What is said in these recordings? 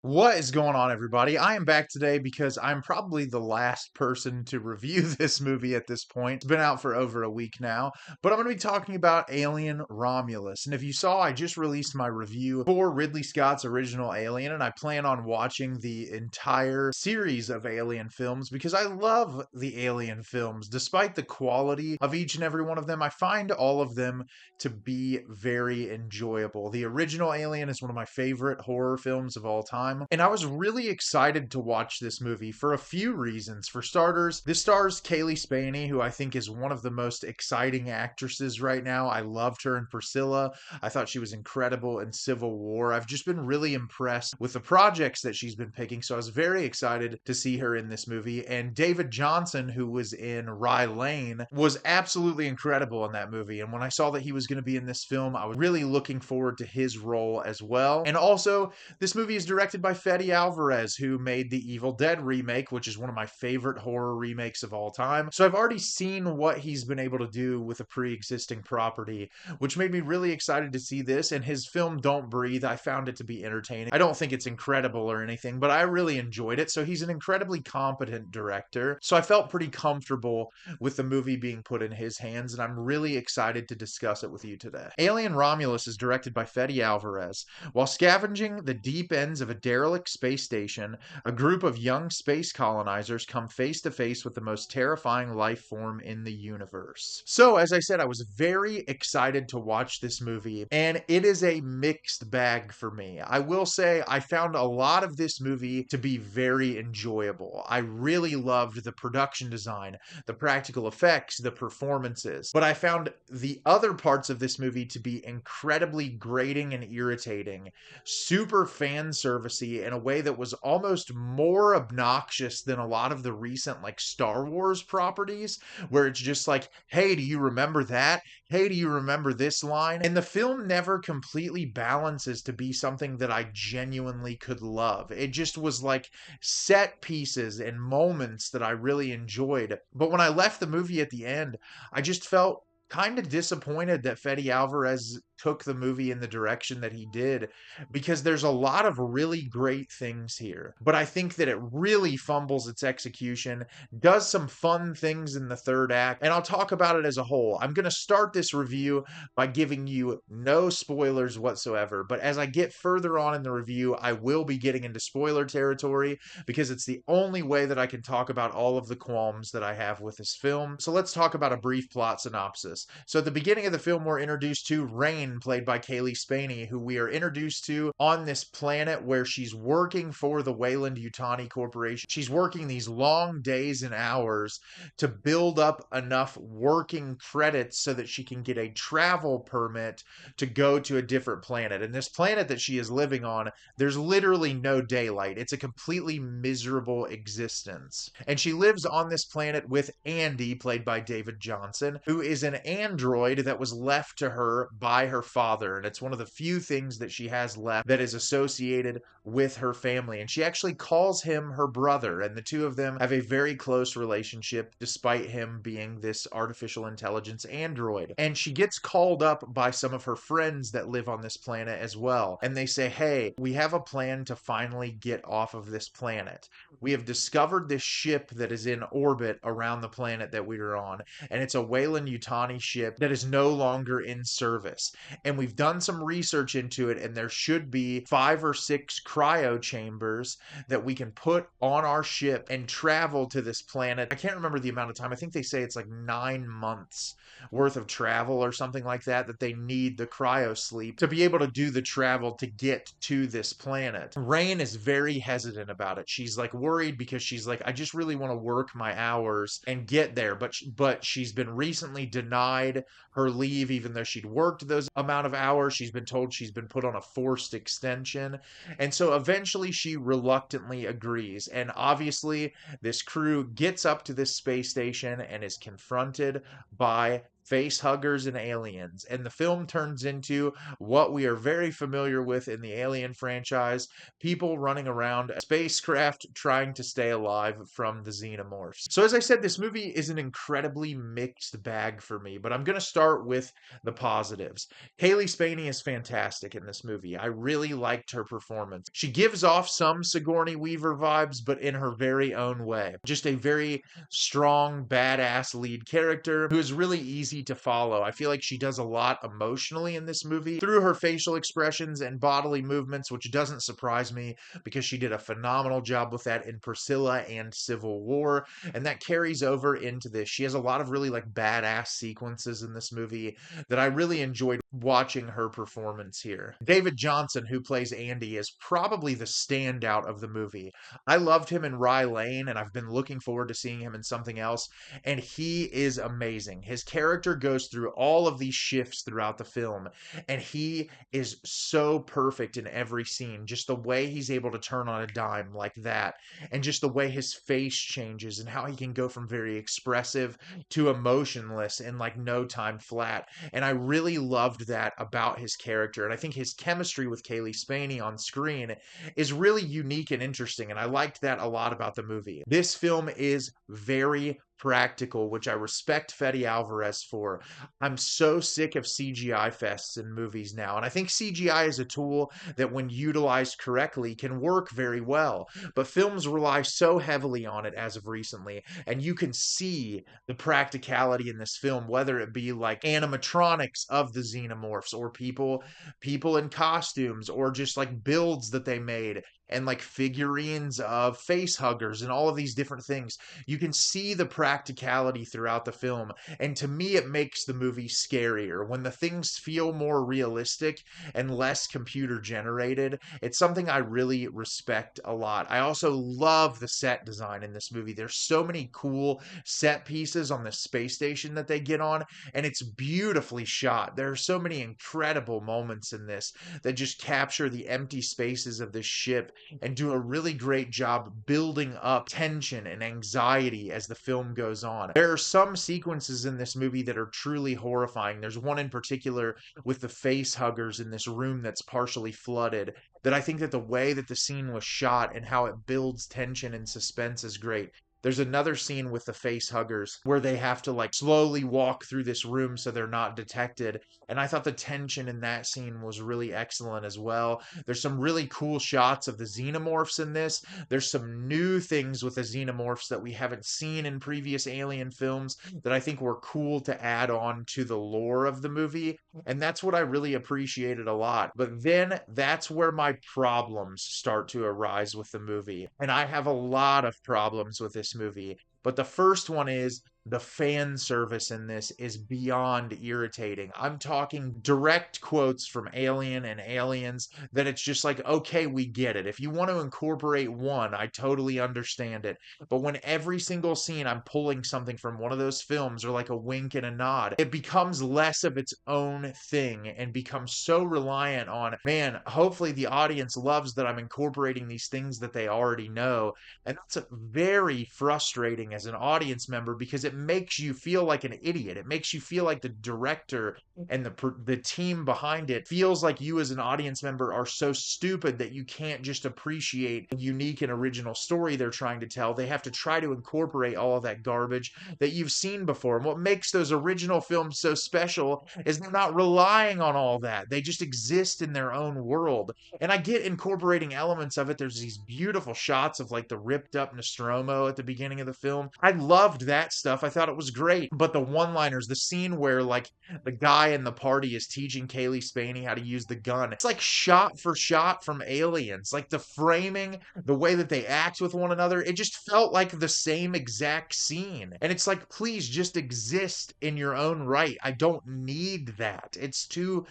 What is going on, everybody? I am back today because I'm probably the last person to review this movie at this point. It's been out for over a week now, but I'm going to be talking about Alien Romulus. And if you saw, I just released my review for Ridley Scott's original Alien, and I plan on watching the entire series of Alien films because I love the Alien films. Despite the quality of each and every one of them, I find all of them to be very enjoyable. The original Alien is one of my favorite horror films of all time. And I was really excited to watch this movie for a few reasons. For starters, this stars Cailee Spaeny, who I think is one of the most exciting actresses right now. I loved her in Priscilla. I thought she was incredible in Civil War. I've just been really impressed with the projects that she's been picking, so I was very excited to see her in this movie. And David Jonsson, who was in Rye Lane, was absolutely incredible in that movie. And when I saw that he was going to be in this film, I was really looking forward to his role as well. And also, this movie is directed by Fede Álvarez, who made the Evil Dead remake, which is one of my favorite horror remakes of all time. So I've already seen what he's been able to do with a pre-existing property, which made me really excited to see this. And his film Don't Breathe, I found it to be entertaining. I don't think it's incredible or anything, but I really enjoyed it. So he's an incredibly competent director. So I felt pretty comfortable with the movie being put in his hands, and I'm really excited to discuss it with you today. Alien Romulus is directed by Fede Álvarez. While scavenging the deep ends of a derelict space station, a group of young space colonizers come face to face with the most terrifying life form in the universe. So, as I said, I was very excited to watch this movie, and it is a mixed bag for me. I will say I found a lot of this movie to be very enjoyable. I really loved the production design, the practical effects, the performances, but I found the other parts of this movie to be incredibly grating and irritating, super fan servicey in a way that was almost more obnoxious than a lot of the recent like Star Wars properties, where it's just like, hey, do you remember that? Hey, do you remember this line? And the film never completely balances to be something that I genuinely could love. It just was like set pieces and moments that I really enjoyed. But when I left the movie at the end, I just felt kind of disappointed that Fede Alvarez took the movie in the direction that he did, because there's a lot of really great things here. But I think that it really fumbles its execution, does some fun things in the third act, and I'll talk about it as a whole. I'm going to start this review by giving you no spoilers whatsoever, but as I get further on in the review, I will be getting into spoiler territory because it's the only way that I can talk about all of the qualms that I have with this film. So let's talk about a brief plot synopsis. So at the beginning of the film, we're introduced to Rain, played by Cailee Spaeny, who we are introduced to on this planet where she's working for the Weyland-Yutani Corporation. She's working these long days and hours to build up enough working credits so that she can get a travel permit to go to a different planet. And this planet that she is living on, there's literally no daylight. It's a completely miserable existence. And she lives on this planet with Andy, played by David Jonsson, who is an android that was left to her by her father. And it's one of the few things that she has left that is associated with her family. And she actually calls him her brother, and the two of them have a very close relationship despite him being this artificial intelligence android. And she gets called up by some of her friends that live on this planet as well. And they say, hey, we have a plan to finally get off of this planet. We have discovered this ship that is in orbit around the planet that we are on, and it's a Weyland-Yutani ship that is no longer in service. And we've done some research into it, and there should be 5 or 6 cryo chambers that we can put on our ship and travel to this planet. I can't remember the amount of time. I think they say it's like 9 months worth of travel or something like that, that they need the cryo sleep to be able to do the travel to get to this planet. Rain is very hesitant about it. She's like worried because she's like, I just really want to work my hours and get there. But she's been recently denied her leave, even though she'd worked those amount of hours. She's been told she's been put on a forced extension. And so eventually she reluctantly agrees. And obviously this crew gets up to this space station and is confronted by face huggers and aliens. And the film turns into what we are very familiar with in the Alien franchise, people running around a spacecraft trying to stay alive from the xenomorphs. So as I said, this movie is an incredibly mixed bag for me, but I'm going to start with the positives. Cailee Spaeny is fantastic in this movie. I really liked her performance. She gives off some Sigourney Weaver vibes, but in her very own way. Just a very strong, badass lead character who is really easy to follow. I feel like she does a lot emotionally in this movie through her facial expressions and bodily movements, which doesn't surprise me because she did a phenomenal job with that in Priscilla and Civil War, and that carries over into this. She has a lot of really like badass sequences in this movie that I really enjoyed watching her performance here. David Jonsson, who plays Andy, is probably the standout of the movie. I loved him in Rye Lane, and I've been looking forward to seeing him in something else, and he is amazing. His character goes through all of these shifts throughout the film, and he is so perfect in every scene. Just the way he's able to turn on a dime like that, and just the way his face changes, and how he can go from very expressive to emotionless in like no time flat. And I really loved that about his character, and I think his chemistry with Cailee Spaeny on screen is really unique and interesting, and I liked that a lot about the movie. This film is very practical, which I respect Fede Álvarez for. I'm so sick of CGI fests in movies now, and I think CGI is a tool that, when utilized correctly, can work very well. But films rely so heavily on it as of recently, and you can see the practicality in this film, whether it be like animatronics of the xenomorphs, or people in costumes, or just like builds that they made, and like figurines of face huggers and all of these different things. You can see the practicality throughout the film, and to me it makes the movie scarier when the things feel more realistic and less computer generated. It's something I really respect a lot. I also love the set design in this movie. There's so many cool set pieces on the space station that they get on, and it's beautifully shot. There are so many incredible moments in this that just capture the empty spaces of this ship and do a really great job building up tension and anxiety as the film goes on. There are some sequences in this movie that are truly horrifying. There's one in particular with the face huggers in this room that's partially flooded, that I think that the way that the scene was shot and how it builds tension and suspense is great. There's another scene with the face huggers where they have to like slowly walk through this room so they're not detected. And I thought the tension in that scene was really excellent as well. There's some really cool shots of the xenomorphs in this. There's some new things with the xenomorphs that we haven't seen in previous Alien films that I think were cool to add on to the lore of the movie. And that's what I really appreciated a lot. But then that's where my problems start to arise with the movie. And I have a lot of problems with this movie. But the first one is the fan service in this is beyond irritating. I'm talking direct quotes from Alien and Aliens that it's just like, okay, we get it. If you want to incorporate one, I totally understand it. But when every single scene I'm pulling something from one of those films, or like a wink and a nod, it becomes less of its own thing and becomes so reliant on, man, hopefully the audience loves that I'm incorporating these things that they already know. And that's very frustrating as an audience member, because it makes you feel like an idiot. It makes you feel like the director and the team behind it feels like you as an audience member are so stupid that you can't just appreciate the unique and original story they're trying to tell. They have to try to incorporate all of that garbage that you've seen before. And what makes those original films so special is they're not relying on all that. They just exist in their own world. And I get incorporating elements of it. There's these beautiful shots of like the ripped up Nostromo at the beginning of the film. I loved that stuff. I thought it was great. But the one-liners, the scene where like the guy in the party is teaching Cailee Spaeny how to use the gun, it's like shot for shot from Aliens. Like the framing, the way that they act with one another, it just felt like the same exact scene. And it's like, please just exist in your own right. I don't need that. It's too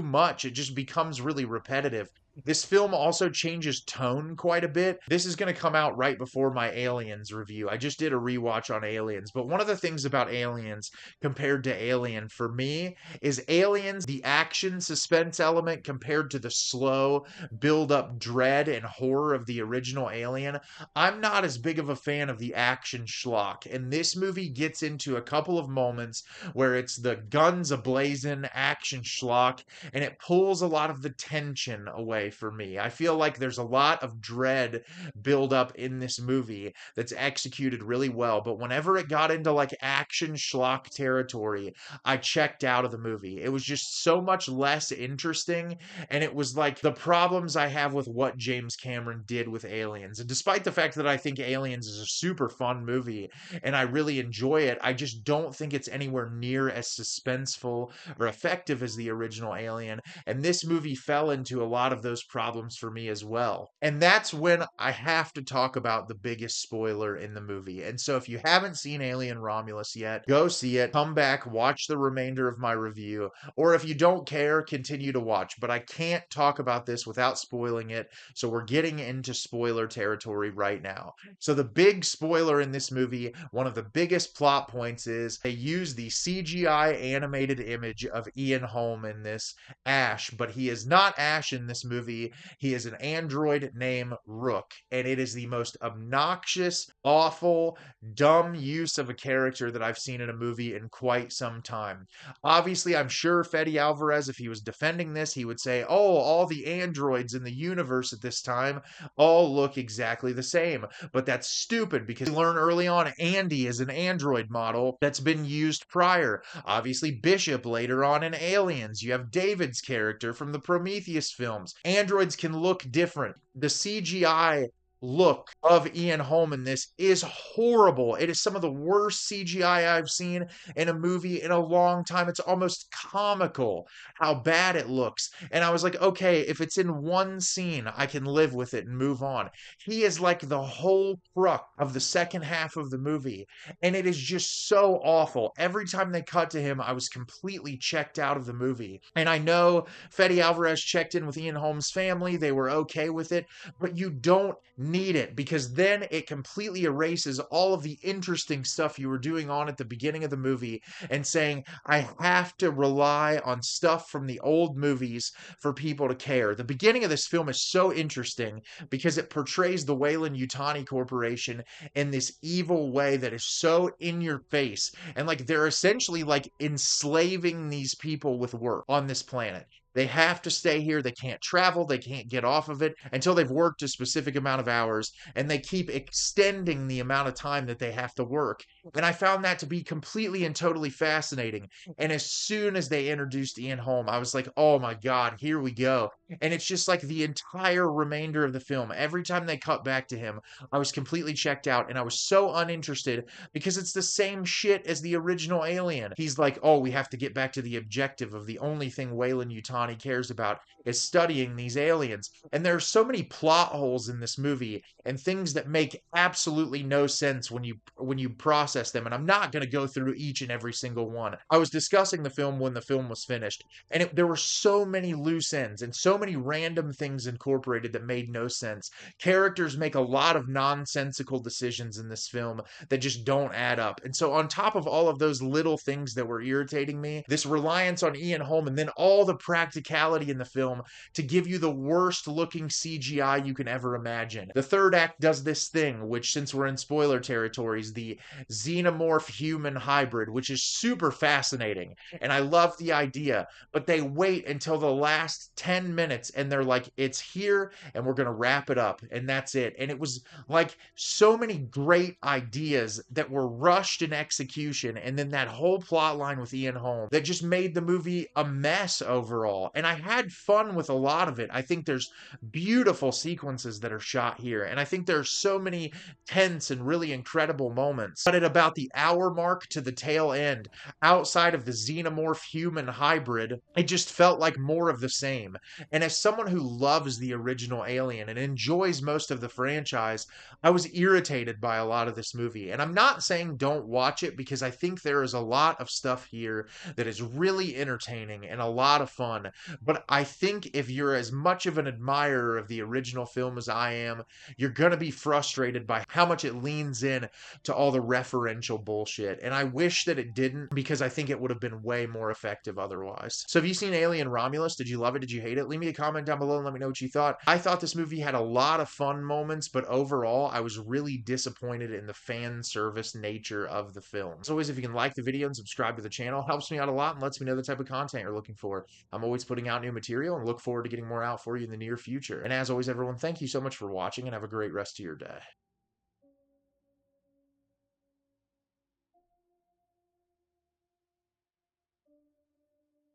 much. It just becomes really repetitive. This film also changes tone quite a bit. This is going to come out right before my Aliens review. I just did a rewatch on Aliens, but one of the things about Aliens compared to Alien for me is Aliens, the action suspense element compared to the slow build up dread and horror of the original Alien. I'm not as big of a fan of the action schlock, and this movie gets into a couple of moments where it's the guns ablazing action schlock, and it pulls a lot of the tension away for me. I feel like there's a lot of dread build up in this movie that's executed really well, but whenever it got into like action schlock territory, I checked out of the movie. It was just so much less interesting, and it was like the problems I have with what James Cameron did with Aliens. And despite the fact that I think Aliens is a super fun movie and I really enjoy it, I just don't think it's anywhere near as suspenseful or effective as the original Alien. And this movie fell into a lot of those problems for me as well. And that's when I have to talk about the biggest spoiler in the movie. And so if you haven't seen Alien Romulus yet, go see it, come back, watch the remainder of my review, or if you don't care, continue to watch. But I can't talk about this without spoiling it, so we're getting into spoiler territory right now. So the big spoiler in this movie, one of the biggest plot points, is they use the CGI animated image of Ian Holm in this, Ash, but he is not Ash in this movie. He is an android named Rook, and it is the most obnoxious, awful, dumb use of a character that I've seen in a movie in quite some time. Obviously, I'm sure Fede Álvarez, if he was defending this, he would say, oh, all the androids in the universe at this time all look exactly the same. But that's stupid because we learn early on Andy is an android model that's been used prior. Obviously, Bishop later on in Aliens. You have David's character from the Prometheus films. Androids can look different. The CGI look of Ian Holm in this is horrible. It is some of the worst CGI I've seen in a movie in a long time. It's almost comical how bad it looks. And I was like, okay, if it's in one scene, I can live with it and move on. He is like the whole crux of the second half of the movie, and it is just so awful. Every time they cut to him, I was completely checked out of the movie. And I know Fede Álvarez checked in with Ian Holm's family. They were okay with it, but you don't need it because then it completely erases all of the interesting stuff you were doing on at the beginning of the movie and saying, I have to rely on stuff from the old movies for people to care. The beginning of this film is so interesting because it portrays the Weyland-Yutani Corporation in this evil way that is so in your face. And like they're essentially like enslaving these people with work on this planet. They have to stay here. They can't travel. They can't get off of it until they've worked a specific amount of hours, and they keep extending the amount of time that they have to work. And I found that to be completely and totally fascinating. And as soon as they introduced Ian Holm, I was like, oh my God, here we go. And it's just like the entire remainder of the film. Every time they cut back to him, I was completely checked out, and I was so uninterested because it's the same shit as the original Alien. He's like, oh, we have to get back to the objective of the only thing Weyland-Yutani cares about is studying these aliens. And there are so many plot holes in this movie and things that make absolutely no sense when you process them. And I'm not going to go through each and every single one. I was discussing the film when the film was finished, and there were so many loose ends and so many random things incorporated that made no sense. Characters make a lot of nonsensical decisions in this film that just don't add up. And so on top of all of those little things that were irritating me, this reliance on Ian Holm and then all the practicality in the film to give you the worst looking CGI you can ever imagine. The third act does this thing, which, since we're in spoiler territories, the xenomorph human hybrid, which is super fascinating. And I love the idea, but they wait until the last 10 minutes and they're like, it's here and we're going to wrap it up. And that's it. And it was like so many great ideas that were rushed in execution. And then that whole plot line with Ian Holm that just made the movie a mess overall. And I had fun with a lot of it. I think there's beautiful sequences that are shot here. And I think there's so many tense and really incredible moments. But at about the hour mark to the tail end, outside of the xenomorph human hybrid, it just felt like more of the same. And as someone who loves the original Alien and enjoys most of the franchise, I was irritated by a lot of this movie. And I'm not saying don't watch it, because I think there is a lot of stuff here that is really entertaining and a lot of fun. But I think if you're as much of an admirer of the original film as I am, you're going to be frustrated by how much it leans in to all the referential bullshit. And I wish that it didn't, because I think it would have been way more effective otherwise. So have you seen Alien Romulus? Did you love it? Did you hate it? Leave me a comment down below and let me know what you thought. I thought this movie had a lot of fun moments, but overall, I was really disappointed in the fan service nature of the film. As always, if you can like the video and subscribe to the channel, helps me out a lot and lets me know the type of content you're looking for. I'm always putting out new material and look forward to getting more out for you in the near future. And as always, everyone, thank you so much for watching and have a great rest of your day.